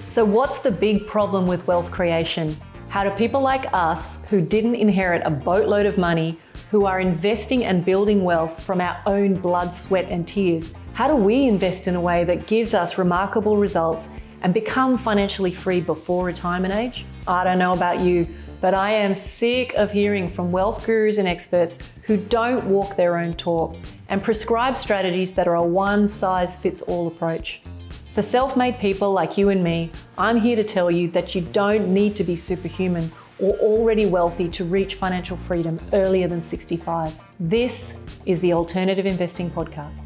So what's the big problem with wealth creation? How do people like us, who didn't inherit a boatload of money, who are investing and building wealth from our own blood, sweat and tears, how do we invest in a way that gives us remarkable results and become financially free before retirement age? I don't know about you, but I am sick of hearing from wealth gurus and experts who don't walk their own talk and prescribe strategies that are a one-size-fits-all approach. For self-made people like you and me, I'm here to tell you that you don't need to be superhuman or already wealthy to reach financial freedom earlier than 65. This is the Alternative Investing Podcast.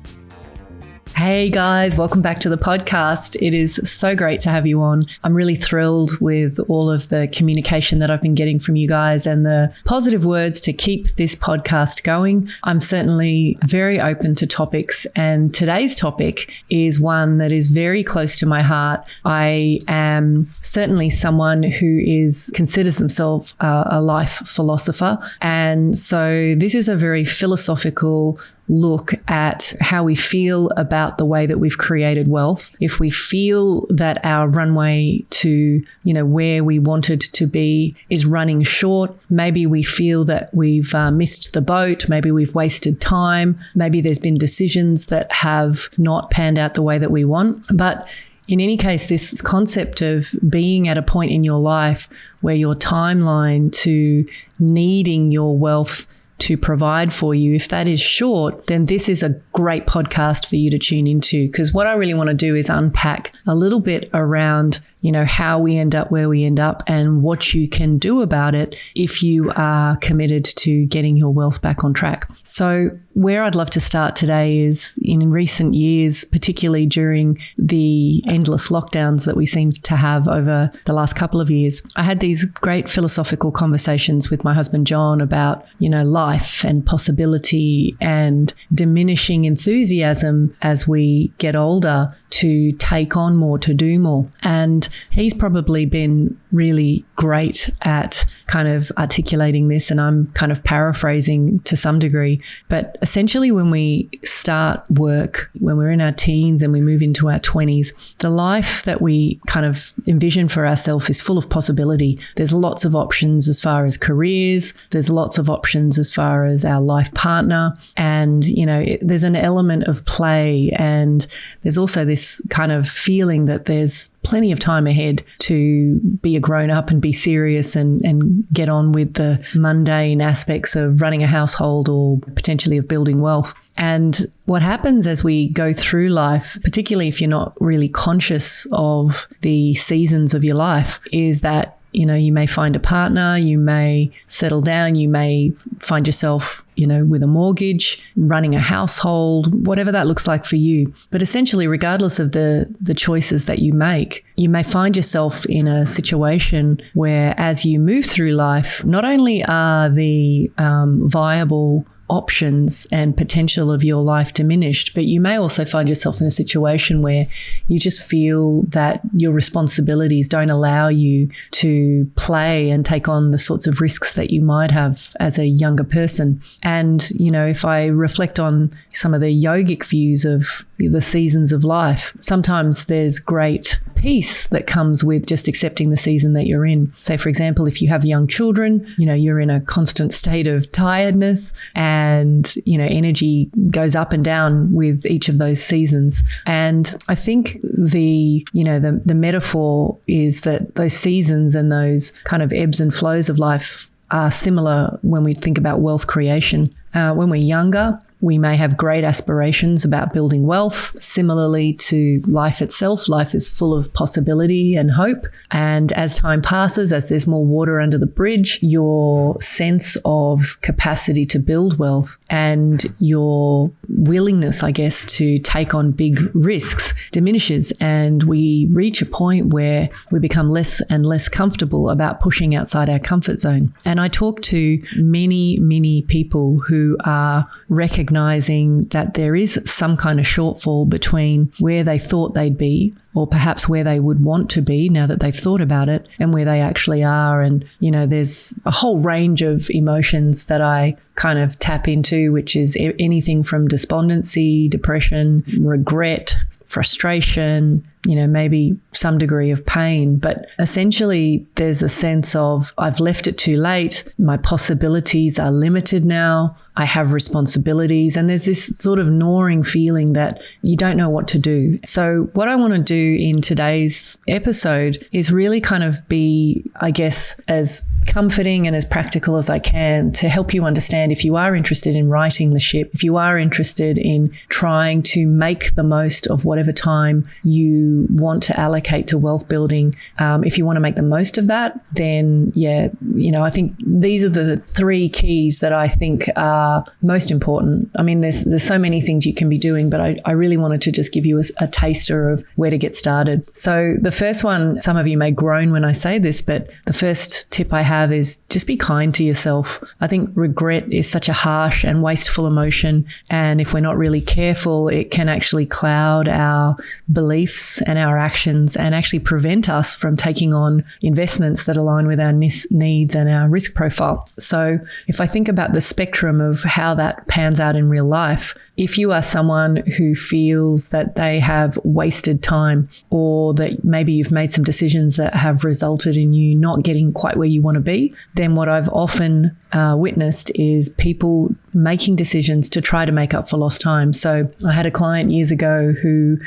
Hey guys, welcome back to the podcast. It is so great to have you on. I'm really thrilled with all of the communication that I've been getting from you guys and the positive words to keep this podcast going. I'm certainly very open to topics, and today's topic is one that is very close to my heart. I am certainly someone who considers themselves a life philosopher, and so this is a very philosophical look at how we feel about the way that we've created wealth. If we feel that our runway to, where we wanted to be is running short, maybe we feel that we've missed the boat, maybe we've wasted time, maybe there's been decisions that have not panned out the way that we want. But in any case, this concept of being at a point in your life where your timeline to needing your wealth to provide for you, if that is short, then this is a great podcast for you to tune into, because what I really want to do is unpack a little bit around, how we end up where we end up and what you can do about it if you are committed to getting your wealth back on track. So where I'd love to start today is in recent years, particularly during the endless lockdowns that we seem to have over the last couple of years, I had these great philosophical conversations with my husband, John, about, life and possibility and diminishing enthusiasm as we get older to take on more, to do more. And he's probably been really great at kind of articulating this, and I'm kind of paraphrasing to some degree. But essentially, when we start work, when we're in our teens and we move into our 20s, the life that we kind of envision for ourselves is full of possibility. There's lots of options as far as careers. There's lots of options as far as our life partner. And, there's an element of play. And there's also this kind of feeling that there's plenty of time ahead to be a grown up and be serious and get on with the mundane aspects of running a household or potentially of building wealth. And what happens as we go through life, particularly if you're not really conscious of the seasons of your life, is that you may find a partner, you may settle down, you may find yourself, with a mortgage, running a household, whatever that looks like for you. But essentially, regardless of the choices that you make, you may find yourself in a situation where as you move through life, not only are the viable options and potential of your life diminished, but you may also find yourself in a situation where you just feel that your responsibilities don't allow you to play and take on the sorts of risks that you might have as a younger person. And, if I reflect on some of the yogic views of the seasons of life, sometimes there's great peace that comes with just accepting the season that you're in. Say, for example, if you have young children, you're in a constant state of tiredness and, energy goes up and down with each of those seasons. And I think the metaphor is that those seasons and those kind of ebbs and flows of life are similar when we think about wealth creation. When we're younger, we may have great aspirations about building wealth. Similarly to life itself, life is full of possibility and hope. And as time passes, as there's more water under the bridge, your sense of capacity to build wealth and your willingness, I guess, to take on big risks diminishes. And we reach a point where we become less and less comfortable about pushing outside our comfort zone. And I talk to many, many people who are recognizing that there is some kind of shortfall between where they thought they'd be, or perhaps where they would want to be now that they've thought about it, and where they actually are. And, there's a whole range of emotions that I kind of tap into, which is anything from despondency, depression, regret, frustration, maybe some degree of pain. But essentially, there's a sense of, I've left it too late. My possibilities are limited now. I have responsibilities. And there's this sort of gnawing feeling that you don't know what to do. So what I want to do in today's episode is really kind of be, I guess, as comforting and as practical as I can to help you understand, if you are interested in righting the ship, if you are interested in trying to make the most of whatever time you want to allocate to wealth building, if you want to make the most of that, then I think these are the three keys that I think are most important. I mean, there's so many things you can be doing, but I really wanted to just give you a taster of where to get started. So the first one, some of you may groan when I say this, but the first tip I have is just be kind to yourself. I think regret is such a harsh and wasteful emotion. And if we're not really careful, it can actually cloud our beliefs and our actions and actually prevent us from taking on investments that align with our needs and our risk profile. So if I think about the spectrum of how that pans out in real life, if you are someone who feels that they have wasted time, or that maybe you've made some decisions that have resulted in you not getting quite where you want to be, then what I've often witnessed is people making decisions to try to make up for lost time. So I had a client years ago who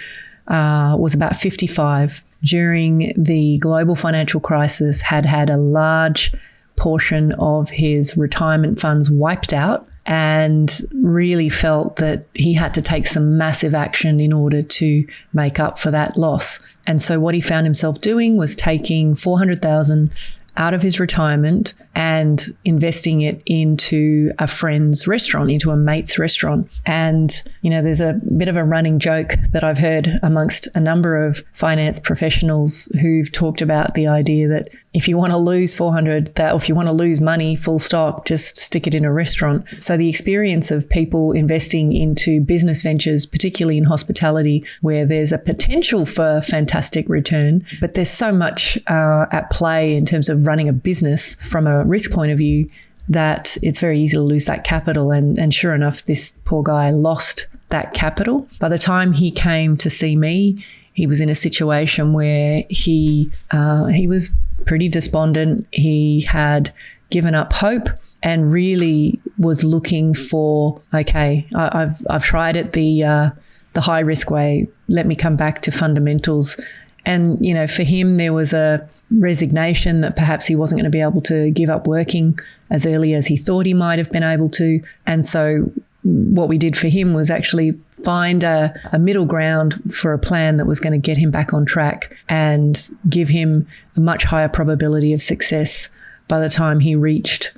was about 55. During the global financial crisis, had a large portion of his retirement funds wiped out, and really felt that he had to take some massive action in order to make up for that loss. And so what he found himself doing was taking $400,000 out of his retirement and investing it into a friend's restaurant, into a mate's restaurant. And, there's a bit of a running joke that I've heard amongst a number of finance professionals who've talked about the idea that if you want to lose if you want to lose money, full stop, just stick it in a restaurant. So the experience of people investing into business ventures, particularly in hospitality, where there's a potential for fantastic return, but there's so much at play in terms of running a business from a risk point of view that it's very easy to lose that capital. And sure enough, this poor guy lost that capital. By the time he came to see me, he was in a situation where he was pretty despondent. He had given up hope and really was looking for, okay, I've tried it the high risk way. Let me come back to fundamentals. And, for him, there was a resignation that perhaps he wasn't going to be able to give up working as early as he thought he might have been able to. And so what we did for him was actually find a middle ground for a plan that was going to get him back on track and give him a much higher probability of success by the time he reached,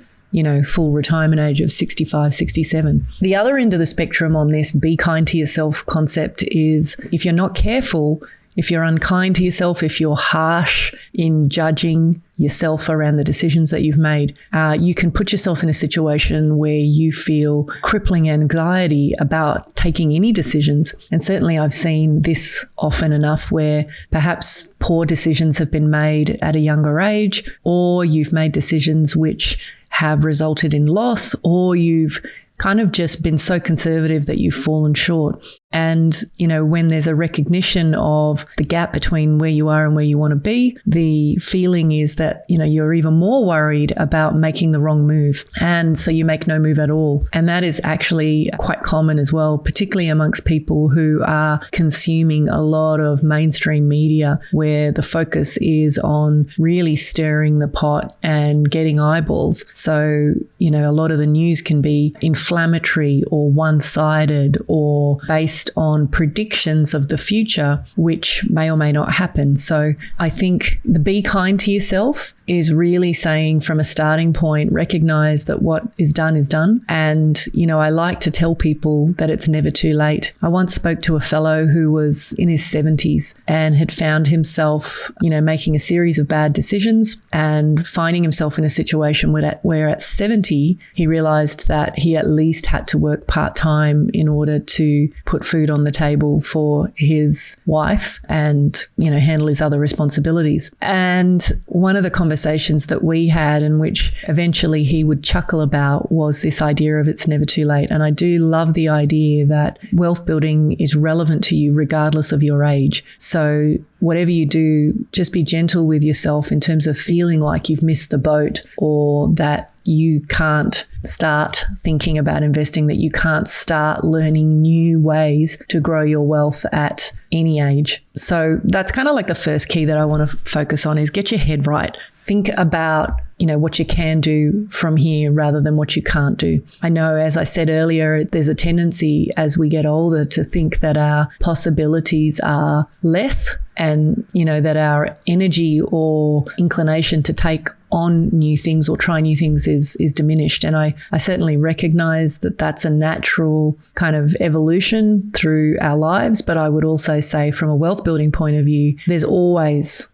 full retirement age of 65, 67. The other end of the spectrum on this be kind to yourself concept is, if you're not careful, if you're unkind to yourself, if you're harsh in judging yourself around the decisions that you've made, you can put yourself in a situation where you feel crippling anxiety about taking any decisions. And certainly I've seen this often enough where perhaps poor decisions have been made at a younger age, or you've made decisions which have resulted in loss, or you've kind of just been so conservative that you've fallen short. And, when there's a recognition of the gap between where you are and where you want to be, the feeling is that, you're even more worried about making the wrong move. And so you make no move at all. And that is actually quite common as well, particularly amongst people who are consuming a lot of mainstream media, where the focus is on really stirring the pot and getting eyeballs. So, a lot of the news can be inflammatory or one-sided or based on predictions of the future, which may or may not happen. So I think the be kind to yourself is really saying, from a starting point, recognize that what is done. And, I like to tell people that it's never too late. I once spoke to a fellow who was in his 70s and had found himself, making a series of bad decisions and finding himself in a situation where at 70, he realized that he at least had to work part-time in order to put food on the table for his wife and, handle his other responsibilities. And one of the conversations that we had, and which eventually he would chuckle about, was this idea of it's never too late. And I do love the idea that wealth building is relevant to you regardless of your age. So whatever you do, just be gentle with yourself in terms of feeling like you've missed the boat, or that you can't start thinking about investing, that you can't start learning new ways to grow your wealth at any age. So that's kind of like the first key that I want to focus on, is get your head right. Think about, what you can do from here rather than what you can't do. I know, as I said earlier, there's a tendency as we get older to think that our possibilities are less, and, that our energy or inclination to take on new things or try new things is diminished. And I certainly recognize that that's a natural kind of evolution through our lives. But I would also say, from a wealth building point of view, there's always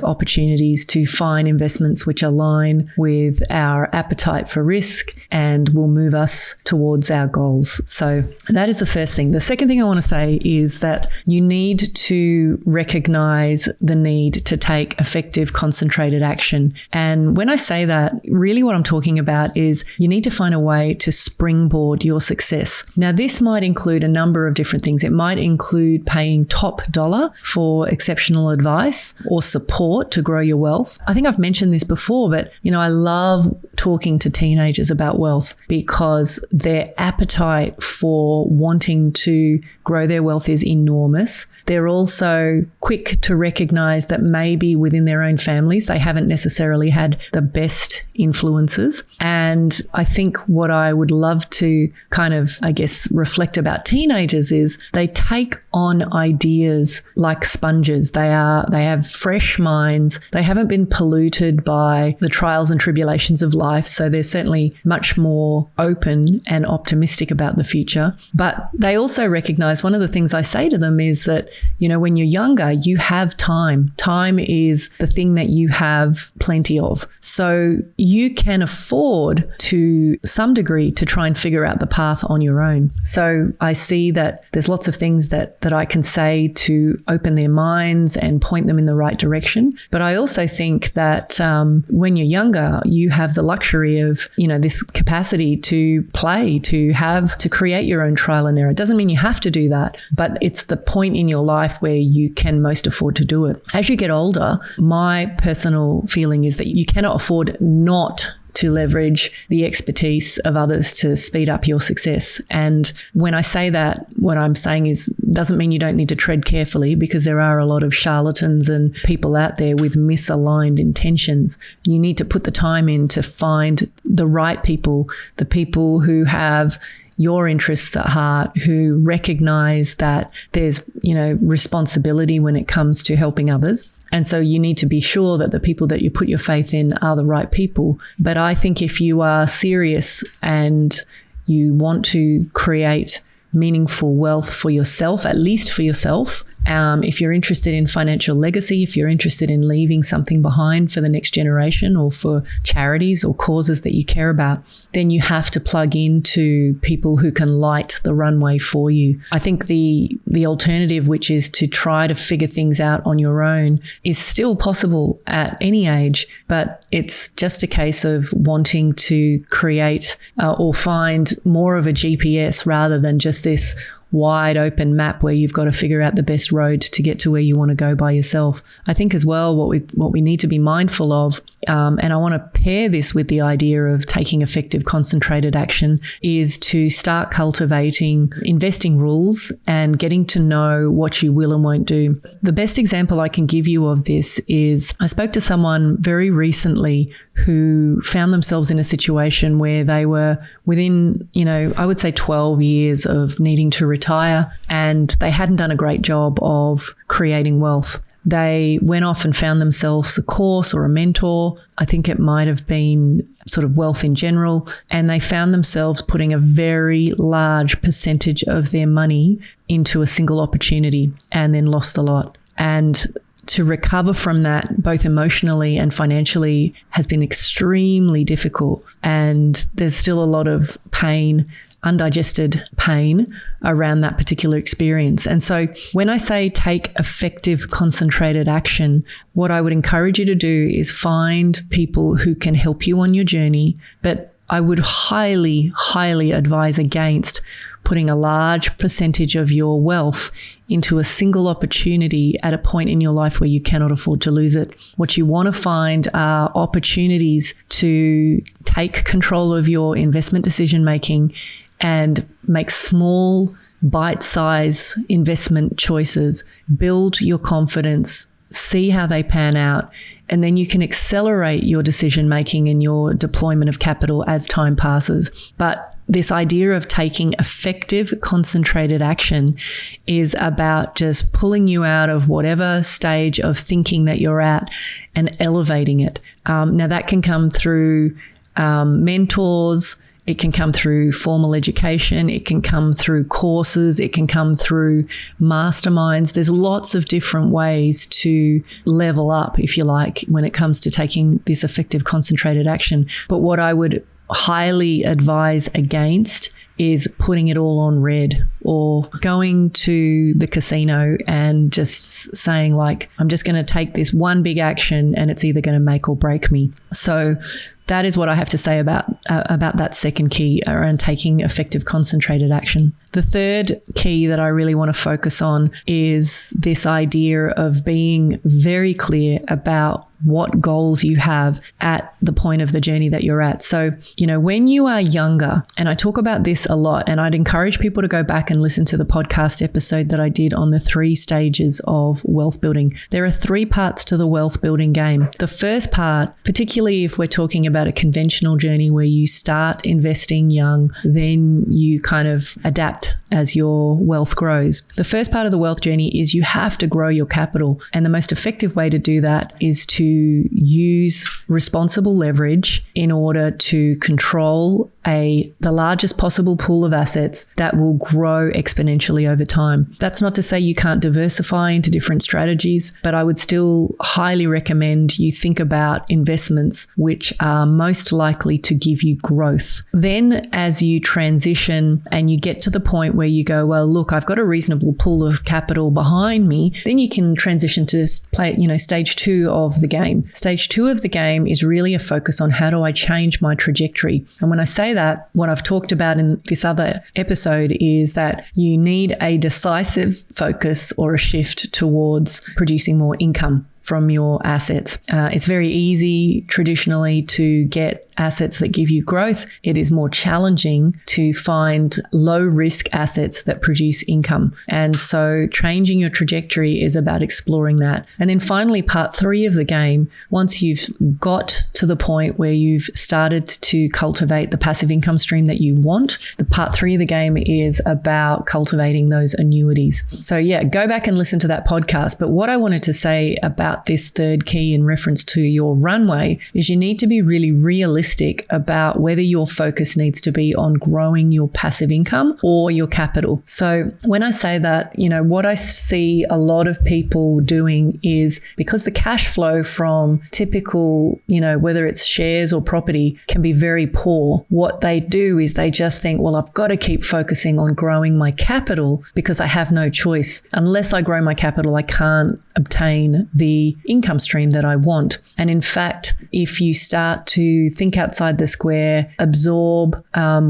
opportunities to find investments which align with our appetite for risk and will move us towards our goals. So that is the first thing. The second thing I want to say is that you need to recognize the need to take effective, concentrated action. And when I say that, really what I'm talking about is you need to find a way to springboard your success. Now, this might include a number of different things. It might include paying top dollar for exceptional advice or support to grow your wealth. I think I've mentioned this before, but I love talking to teenagers about wealth because their appetite for wanting to grow their wealth is enormous. They're also quick to recognize that maybe within their own families, they haven't necessarily had the best influences. And I think what I would love to kind of, reflect about teenagers is they take on ideas like sponges. They have fresh minds. They haven't been polluted by the trials and tribulations of life. So they're certainly much more open and optimistic about the future. But they also recognize, one of the things I say to them is that, when you're younger, you have time. Time is the thing that you have plenty of. So you can afford, to some degree, to try and figure out the path on your own. So I see that there's lots of things that I can say to open their minds and point them in the right direction. But I also think that when you're younger, you have the luxury of, this capacity to play, to create your own trial and error. It doesn't mean you have to do that, but it's the point in your life where you can most afford to do it. As you get older, my personal feeling is that you cannot afford not to leverage the expertise of others to speed up your success. And when I say that, what I'm saying is, doesn't mean you don't need to tread carefully, because there are a lot of charlatans and people out there with misaligned intentions. You need to put the time in to find the right people, the people who have your interests at heart, who recognize that there's, responsibility when it comes to helping others. And so you need to be sure that the people that you put your faith in are the right people. But I think if you are serious and you want to create meaningful wealth for yourself, at least for yourself, if you're interested in financial legacy, if you're interested in leaving something behind for the next generation or for charities or causes that you care about, then you have to plug into people who can light the runway for you. I think the alternative, which is to try to figure things out on your own, is still possible at any age, but it's just a case of wanting to create or find more of a GPS rather than just this wide open map where you've got to figure out the best road to get to where you want to go by yourself. I think as well, what we need to be mindful of, and I want to pair this with the idea of taking effective, concentrated action, is to start cultivating investing rules and getting to know what you will and won't do. The best example I can give you of this is I spoke to someone very recently who found themselves in a situation where they were within, I would say 12 years of needing to retire, and they hadn't done a great job of creating wealth. They went off and found themselves a course or a mentor. I think it might have been sort of wealth in general. And they found themselves putting a very large percentage of their money into a single opportunity and then lost a lot. And to recover from that, both emotionally and financially, has been extremely difficult. And there's still a lot of pain undigested pain around that particular experience. And so when I say take effective, concentrated action, what I would encourage you to do is find people who can help you on your journey. But I would highly, highly advise against putting a large percentage of your wealth into a single opportunity at a point in your life where you cannot afford to lose it. What you want to find are opportunities to take control of your investment decision making and make small, bite-size investment choices, build your confidence, see how they pan out, and then you can accelerate your decision making and your deployment of capital as time passes. But this idea of taking effective, concentrated action is about just pulling you out of whatever stage of thinking that you're at and elevating it. Now, that can come through mentors. It can come through formal education. It can come through courses. It can come through masterminds. There's lots of different ways to level up, if you like, when it comes to taking this effective, concentrated action. But what I would highly advise against is putting it all on red or going to the casino and just saying like, I'm just going to take this one big action and it's either going to make or break me. So that is what I have to say about that second key around taking effective, concentrated action. The third key that I really want to focus on is this idea of being very clear about what goals you have at the point of the journey that you're at. So, when you are younger, and I talk about this a lot, and I'd encourage people to go back and listen to the podcast episode that I did on the 3 stages of wealth building. There are 3 parts to the wealth building game. The first part, particularly if we're talking about a conventional journey where you start investing young, then you kind of adapt as your wealth grows. The first part of the wealth journey is you have to grow your capital. And the most effective way to do that is to use responsible leverage in order to control the largest possible pool of assets that will grow exponentially over time. That's not to say you can't diversify into different strategies, but I would still highly recommend you think about investments which are most likely to give you growth. Then as you transition and you get to the point where you go, well, look, I've got a reasonable pool of capital behind me, then you can transition to stage 2 of the game. Stage 2 of the game is really a focus on how do I change my trajectory. And when I say that, what I've talked about in this other episode is that you need a decisive focus or a shift towards producing more income from your assets. It's very easy traditionally to get assets that give you growth. It is more challenging to find low risk assets that produce income. And so changing your trajectory is about exploring that. And then finally, part 3 of the game, once you've got to the point where you've started to cultivate the passive income stream that you want, the part 3 of the game is about cultivating those annuities. So yeah, go back and listen to that podcast. But what I wanted to say about this third key in reference to your runway is you need to be really realistic about whether your focus needs to be on growing your passive income or your capital. So when I say that, what I see a lot of people doing is because the cash flow from typical, whether it's shares or property can be very poor, what they do is they just think, well, I've got to keep focusing on growing my capital because I have no choice. Unless I grow my capital, I can't obtain the income stream that I want. And in fact, if you start to think outside the square, absorb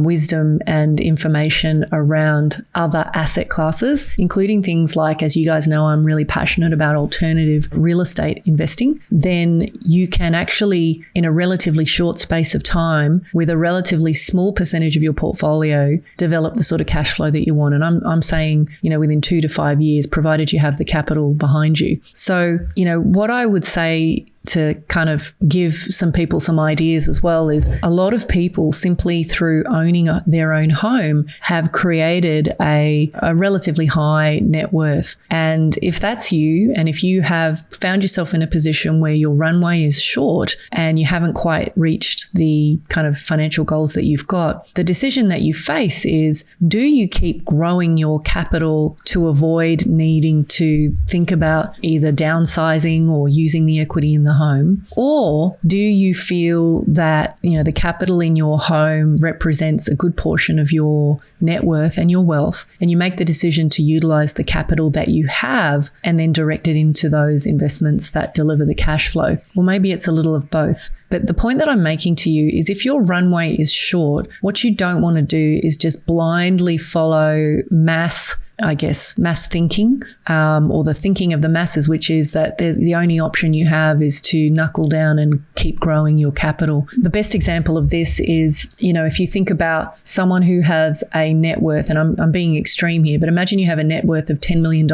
wisdom and information around other asset classes, including things like, as you guys know, I'm really passionate about alternative real estate investing, then you can actually, in a relatively short space of time, with a relatively small percentage of your portfolio, develop the sort of cash flow that you want. And I'm saying, within 2 to 5 years, provided you have the capital behind you. So, what I would say to kind of give some people some ideas as well is a lot of people simply through owning their own home have created a relatively high net worth. And if that's you, and if you have found yourself in a position where your runway is short and you haven't quite reached the kind of financial goals that you've got, the decision that you face is, do you keep growing your capital to avoid needing to think about either downsizing or using the equity in the the home? Or do you feel that, the capital in your home represents a good portion of your net worth and your wealth, and you make the decision to utilize the capital that you have and then direct it into those investments that deliver the cash flow? Well, maybe it's a little of both. But the point that I'm making to you is if your runway is short, what you don't want to do is just blindly follow mass thinking, or the thinking of the masses, which is that the only option you have is to knuckle down and keep growing your capital. The best example of this is, if you think about someone who has a net worth, and I'm being extreme here, but imagine you have a net worth of $10 million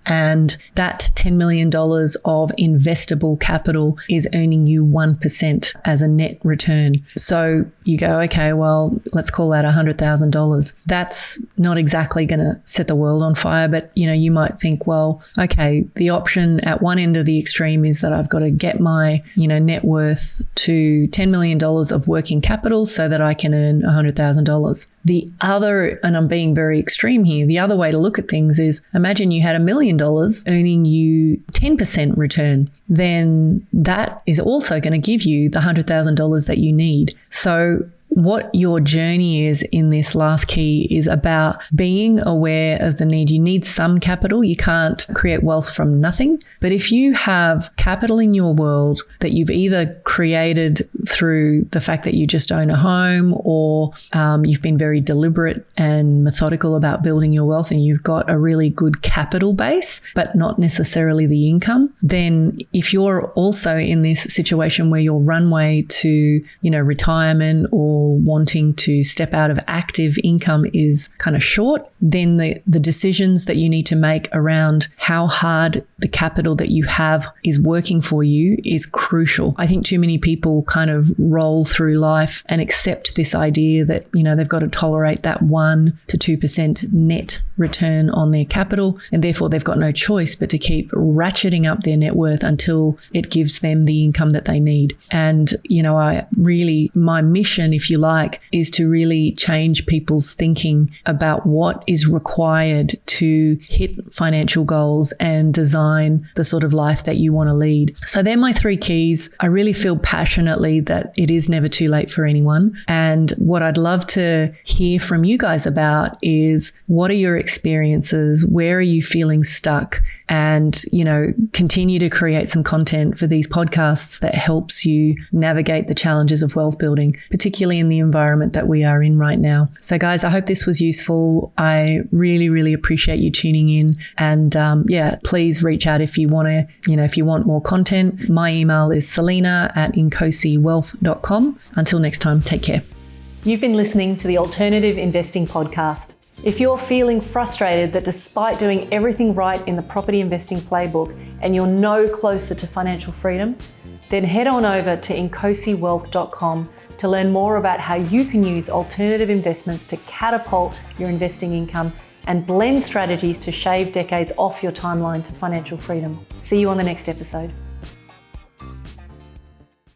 and that $10 million of investable capital is earning you 1% as a net return. So you go, okay, well, let's call that $100,000. That's not exactly going to set the world on fire, but you might think, well, okay, the option at one end of the extreme is that I've got to get my net worth to $10 million of working capital so that I can earn $100,000. The other, and I'm being very extreme here, the other way to look at things is imagine you had $1 million earning you 10% return. Then that is also going to give you the $100,000 that you need. So what your journey is in this last key is about being aware of the need. You need some capital. You can't create wealth from nothing. But if you have capital in your world that you've either created through the fact that you just own a home, or you've been very deliberate and methodical about building your wealth and you've got a really good capital base, but not necessarily the income, then if you're also in this situation where your runway to, retirement or wanting to step out of active income is kind of short, then the decisions that you need to make around how hard the capital that you have is working for you is crucial. I think too many people kind of roll through life and accept this idea that, they've got to tolerate that 1 to 2% net return on their capital, and therefore they've got no choice but to keep ratcheting up their net worth until it gives them the income that they need. And, my mission, if you like, is to really change people's thinking about what is required to hit financial goals and design the sort of life that you want to lead. So they're my 3 keys. I really feel passionately that it is never too late for anyone. And what I'd love to hear from you guys about is, what are your experiences? Where are you feeling stuck? And, continue to create some content for these podcasts that helps you navigate the challenges of wealth building, particularly in the environment that we are in right now. So guys, I hope this was useful. I really, really appreciate you tuning in. And please reach out if you want to, if you want more content. My email is salena@inkosiwealth.com. Until next time, take care. You've been listening to the Alternative Investing Podcast. If you're feeling frustrated that despite doing everything right in the property investing playbook and you're no closer to financial freedom, then head on over to inkosiwealth.com to learn more about how you can use alternative investments to catapult your investing income and blend strategies to shave decades off your timeline to financial freedom. See you on the next episode.